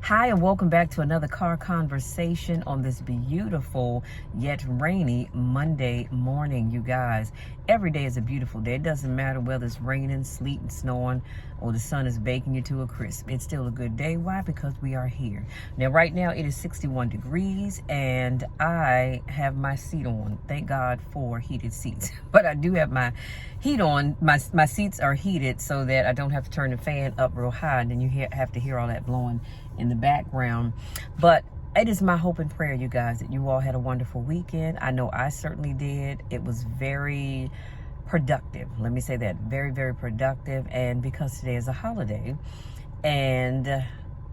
Hi, and welcome back to another car conversation on this beautiful yet rainy Monday morning, you guys. Every day is a beautiful day. It doesn't matter whether it's raining, sleeting, snowing, or the sun is baking you to a crisp. It's still a good day. Why? Because we are here. Now, right now, it is 61 degrees, and I have my seat on. Thank God for heated seats. But I do have my heat on. My seats are heated so that I don't have to turn the fan up real high, and then you have to hear all that blowing in the background. But it is my hope and prayer, you guys, that you all had a wonderful weekend. I know I certainly did. It was very productive. Let me say that. Very, very productive. And because today is a holiday and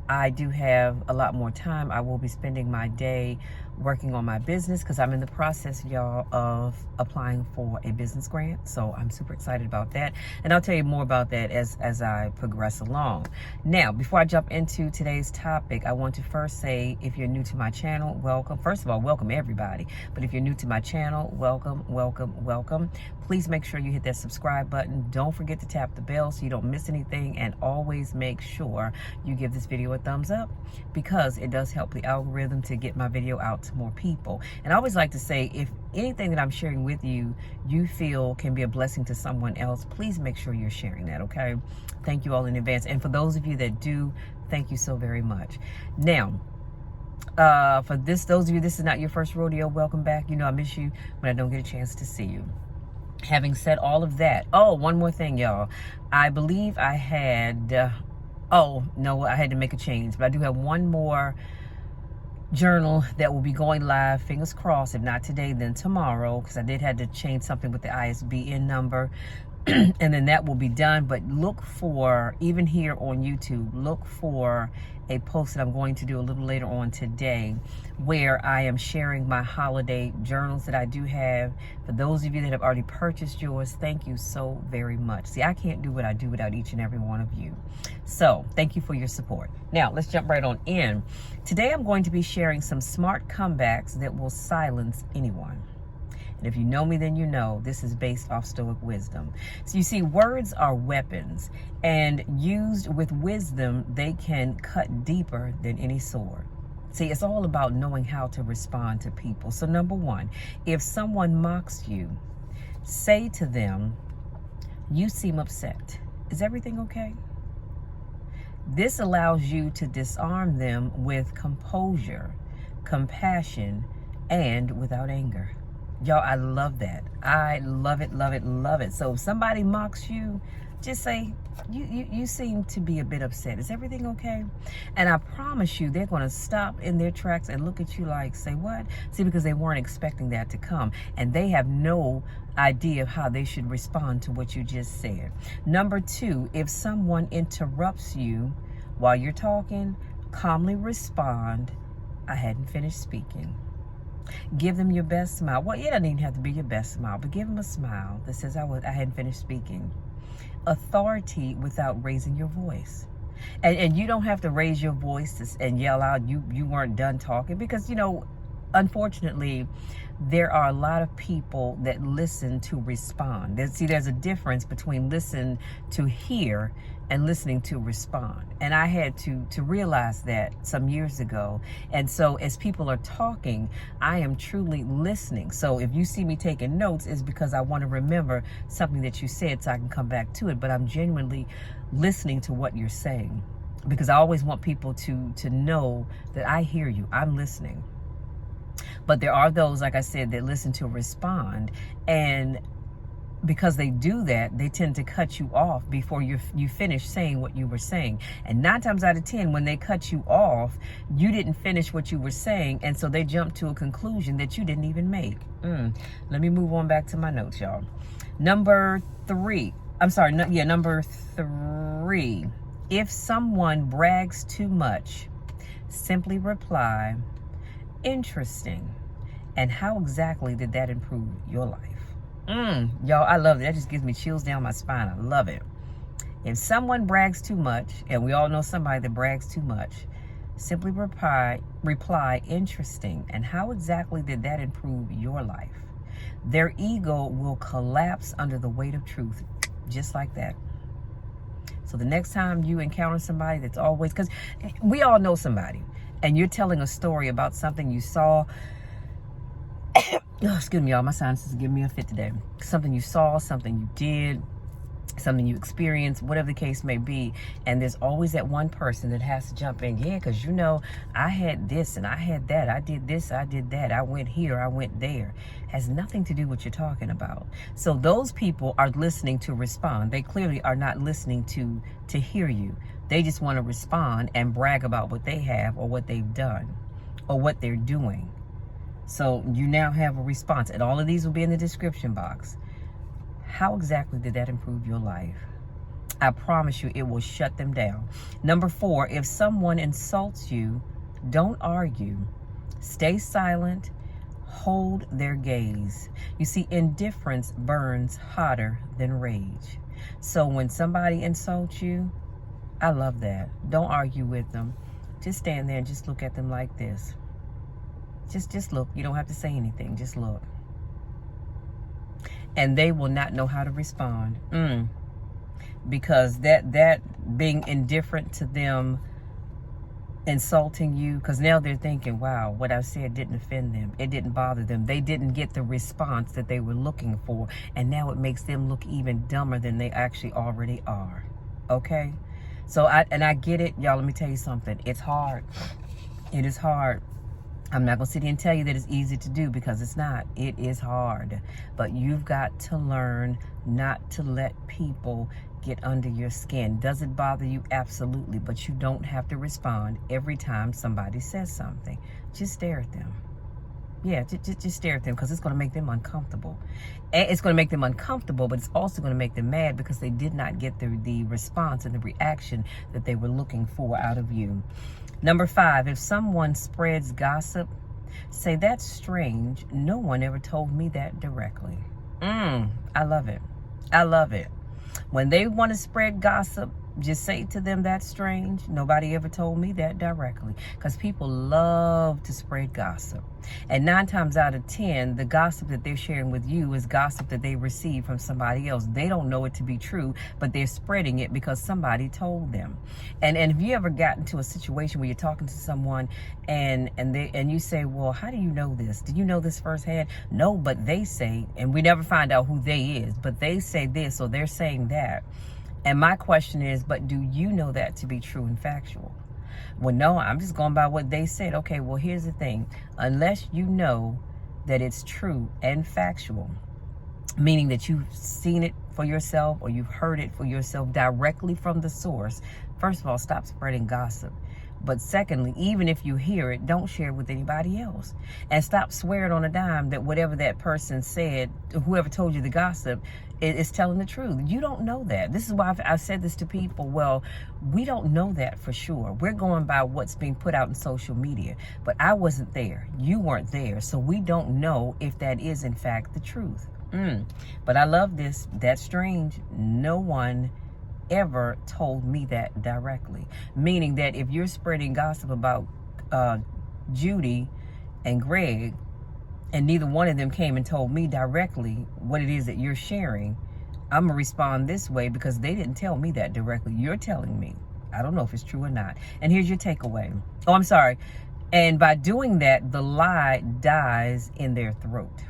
I do have a lot more time, I will be spending my day working on my business because I'm in the process, y'all, of applying for a business grant. So I'm super excited about that. And I'll tell you more about that as I progress along. Now, before I jump into today's topic, I want to first say, if you're new to my channel, welcome. First of all, welcome everybody. But if you're new to my channel, welcome, welcome, welcome. Please make sure you hit that subscribe button. Don't forget to tap the bell so you don't miss anything. And always make sure you give this video a thumbs up because it does help the algorithm to get my video out to more people. And I always like to say, if anything that I'm sharing with you, you feel can be a blessing to someone else, please make sure you're sharing that, okay? Thank you all in advance. And for those of you that do, thank you so very much. Now, for those of you, this is not your first rodeo, welcome back. You know I miss you when I don't get a chance to see you. Having said all of that, oh, one more thing, y'all. I believe I had, oh, no, I had to make a change, but I do have one more journal that will be going live, fingers crossed, if not today, then tomorrow, because I did have to change something with the ISBN number. And then that will be done. But look for, even here on YouTube, look for a post that I'm going to do a little later on today where I am sharing my holiday journals that I do have. For those of you that have already purchased yours, thank you so very much. See, I can't do what I do without each and every one of you. So thank you for your support. Now let's jump right on in. Today I'm going to be sharing some smart comebacks that will silence anyone. And if you know me, then you know this is based off Stoic wisdom. So you see, words are weapons, and used with wisdom, they can cut deeper than any sword. See, it's all about knowing how to respond to people. So number one, if someone mocks you, say to them, "You seem upset. Is everything okay?" This allows you to disarm them with composure, compassion, and without anger. Y'all, I love that. I love it, love it, love it. So if somebody mocks you, just say, you seem to be a bit upset. Is everything okay? And I promise you, they're going to stop in their tracks and look at you like, say what? See, because they weren't expecting that to come. And they have no idea of how they should respond to what you just said. Number two, if someone interrupts you while you're talking, calmly respond, "I hadn't finished speaking." Give them your best smile. Well, it doesn't even have to be your best smile, but give them a smile that says, I hadn't finished speaking. Authority without raising your voice. And you don't have to raise your voice and yell out you weren't done talking, because, you know, unfortunately, there are a lot of people that listen to respond. There's a difference between listen to hear and listening to respond. And I had to realize that some years ago. And so as people are talking, I am truly listening. So if you see me taking notes, it's because I want to remember something that you said so I can come back to it. But I'm genuinely listening to what you're saying, because I always want people to know that I hear you. I'm listening. But there are those, like I said, that listen to respond, and because they do that, they tend to cut you off before you finish saying what you were saying. And 9 times out of 10, when they cut you off, you didn't finish what you were saying, and so they jump to a conclusion that you didn't even make. Let me move on back to my notes, y'all. Number three. Number three. If someone brags too much, simply reply, "Interesting. And how exactly did that improve your life?" Y'all, I love it. That just gives me chills down my spine. I love it. If someone brags too much, and we all know somebody that brags too much, simply reply, "Interesting. And how exactly did that improve your life?" Their ego will collapse under the weight of truth, just like that. So the next time you encounter somebody that's always, because we all know somebody, and you're telling a story about something you saw. Oh, excuse me, y'all, my sinuses are giving me a fit today. Something you saw, something you did, something you experienced, whatever the case may be, and there's always that one person that has to jump in. Yeah, because I had this and I had that, I did this, I did that, I went here, I went there. Has nothing to do with what you're talking about. So those people are listening to respond. They clearly are not listening to hear you. They just want to respond and brag about what they have or what they've done or what they're doing. So you now have a response, and all of these will be in the description box. How exactly did that improve your life? I promise you it will shut them down. Number 4, if someone insults you, don't argue. Stay silent. Hold their gaze. You see, indifference burns hotter than rage. So when somebody insults you, I love that. Don't argue with them. Just stand there and just look at them like this. Just look. You don't have to say anything. Just look. And they will not know how to respond. Because that being indifferent to them insulting you, because now they're thinking, wow, what I said didn't offend them. It didn't bother them. They didn't get the response that they were looking for. And now it makes them look even dumber than they actually already are. Okay? So I get it. Y'all, let me tell you something. It's hard. It is hard. I'm not going to sit here and tell you that it's easy to do, because it's not. It is hard. But you've got to learn not to let people get under your skin. Does it bother you? Absolutely. But you don't have to respond every time somebody says something. Just stare at them. Yeah, just stare at them, because it's going to make them uncomfortable. And it's going to make them uncomfortable, but it's also going to make them mad because they did not get the response and the reaction that they were looking for out of you. Number 5, if someone spreads gossip, say, that's strange. No one ever told me that directly. I love it. I love it. When they want to spread gossip, just say to them, that's strange. Nobody ever told me that directly. Because people love to spread gossip. And 9 times out of 10, the gossip that they're sharing with you is gossip that they received from somebody else. They don't know it to be true, but they're spreading it because somebody told them. And if you ever got into a situation where you're talking to someone and you say, well, how do you know this? Did you know this firsthand? No, but they say, and we never find out who they is, but they say this, or they're saying that. And my question is, but do you know that to be true and factual? Well, no, I'm just going by what they said. Okay, well, here's the thing. Unless you know that it's true and factual, meaning that you've seen it for yourself or you've heard it for yourself directly from the source, first of all, stop spreading gossip. But secondly, even if you hear it, don't share it with anybody else. And stop swearing on a dime that whatever that person said, whoever told you the gossip, is telling the truth. You don't know that. This is why I've said this to people. Well, we don't know that for sure. We're going by what's being put out in social media. But I wasn't there. You weren't there. So we don't know if that is, in fact, the truth. But I love this. That's strange. No one ever told me that directly. Meaning that if you're spreading gossip about Judy and Greg, and neither one of them came and told me directly what it is that you're sharing, I'm going to respond this way because they didn't tell me that directly. You're telling me. I don't know if it's true or not. And here's your takeaway. Oh, I'm sorry. And by doing that, the lie dies in their throat.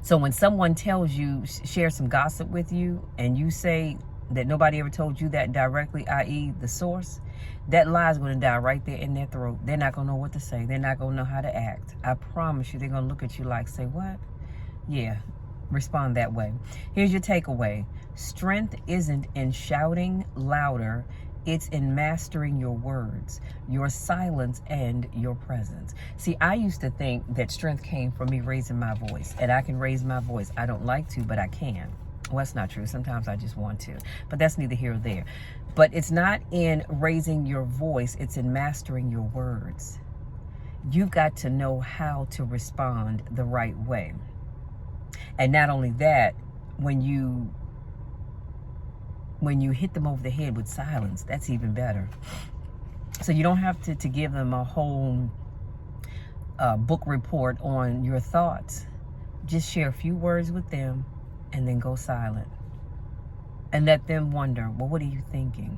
So when someone tells you, share some gossip with you, and you say that nobody ever told you that directly, i.e. the source, that lie is going to die right there in their throat. They're not going to know what to say. They're not going to know how to act. I promise you, they're going to look at you like, say what? Yeah, respond that way. Here's your takeaway. Strength isn't in shouting louder. It's in mastering your words, your silence, and your presence. See, I used to think that strength came from me raising my voice, and I can raise my voice. I don't like to, but I can. Well, that's not true. Sometimes I just want to, but that's neither here or there. But it's not in raising your voice. It's in mastering your words. You've got to know how to respond the right way. And not only that, when you hit them over the head with silence, that's even better. So you don't have to give them a whole book report on your thoughts. Just share a few words with them and then go silent. and let them wonder, well, what are you thinking?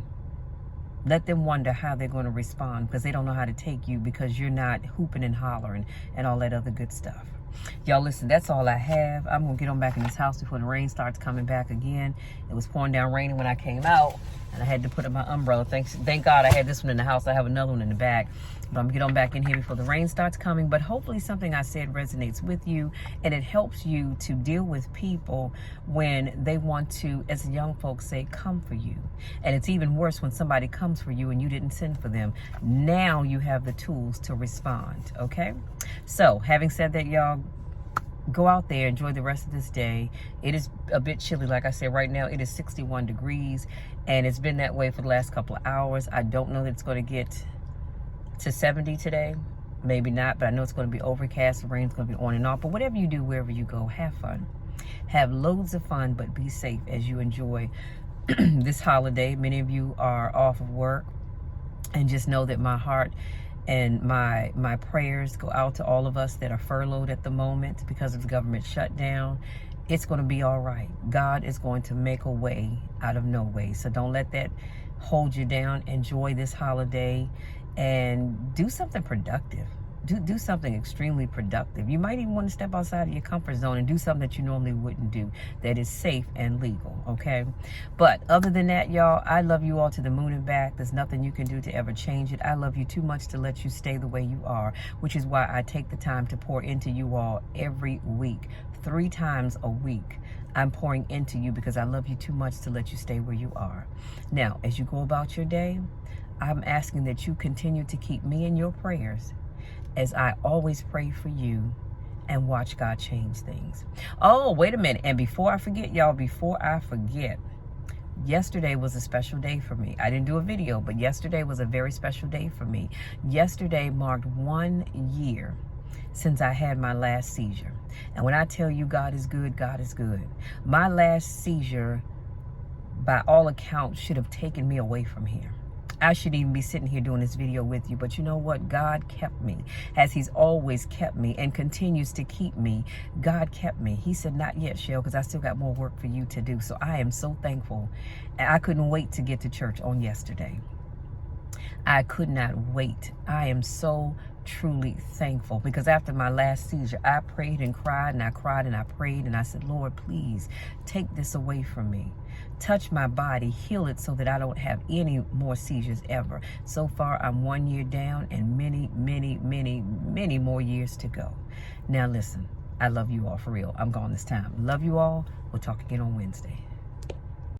Let them wonder how they're going to respond, because they don't know how to take you, because you're not hooping and hollering and all that other good stuff. Y'all, listen, that's all I have. I'm going to get on back in this house before the rain starts coming back again. It was pouring down raining when I came out, and I had to put up my umbrella. Thank God I had this one in the house. I have another one in the back. But I'm going to get on back in here before the rain starts coming. But hopefully something I said resonates with you, and it helps you to deal with people when they want to, as young folks say, come for you. And it's even worse when somebody comes for you and you didn't send for them. Now you have the tools to respond, okay? So, having said that, y'all, go out there, enjoy the rest of this day. It is a bit chilly. Like I said, right now it is 61 degrees, and it's been that way for the last couple of hours. I don't know that it's going to get to 70 today. Maybe not, but I know it's going to be overcast. The rain's going to be on and off. But whatever you do, wherever you go, have fun. Have loads of fun, but be safe as you enjoy this holiday. Many of you are off of work, and just know that my heart and my prayers go out to all of us that are furloughed at the moment because of the government shutdown. It's going to be all right. God is going to make a way out of no way. So don't let that hold you down. Enjoy this holiday and do something productive. Do something extremely productive. You might even want to step outside of your comfort zone and do something that you normally wouldn't do, that is safe and legal, okay? But other than that, y'all, I love you all to the moon and back. There's nothing you can do to ever change it. I love you too much to let you stay the way you are, which is why I take the time to pour into you all every week. 3 times a week, I'm pouring into you because I love you too much to let you stay where you are. Now, as you go about your day, I'm asking that you continue to keep me in your prayers, as I always pray for you, and watch God change things. Oh, wait a minute. And before I forget, y'all, yesterday was a special day for me. I didn't do a video, but yesterday was a very special day for me. Yesterday marked 1 year since I had my last seizure. And when I tell you God is good, God is good. My last seizure, by all accounts, should have taken me away from here. I shouldn't even be sitting here doing this video with you. But you know what? God kept me, as he's always kept me and continues to keep me. God kept me. He said, not yet, Shell, because I still got more work for you to do. So I am so thankful. And I couldn't wait to get to church on yesterday. I could not wait. I am so truly thankful, because after my last seizure, I prayed and cried, and I cried and I prayed, and I said, Lord, please take this away from me. Touch my body, heal it so that I don't have any more seizures ever. So far, I'm 1 year down, and many, many, many, many more years to go. Now listen, I love you all for real. I'm gone this time. Love you all. We'll talk again on Wednesday.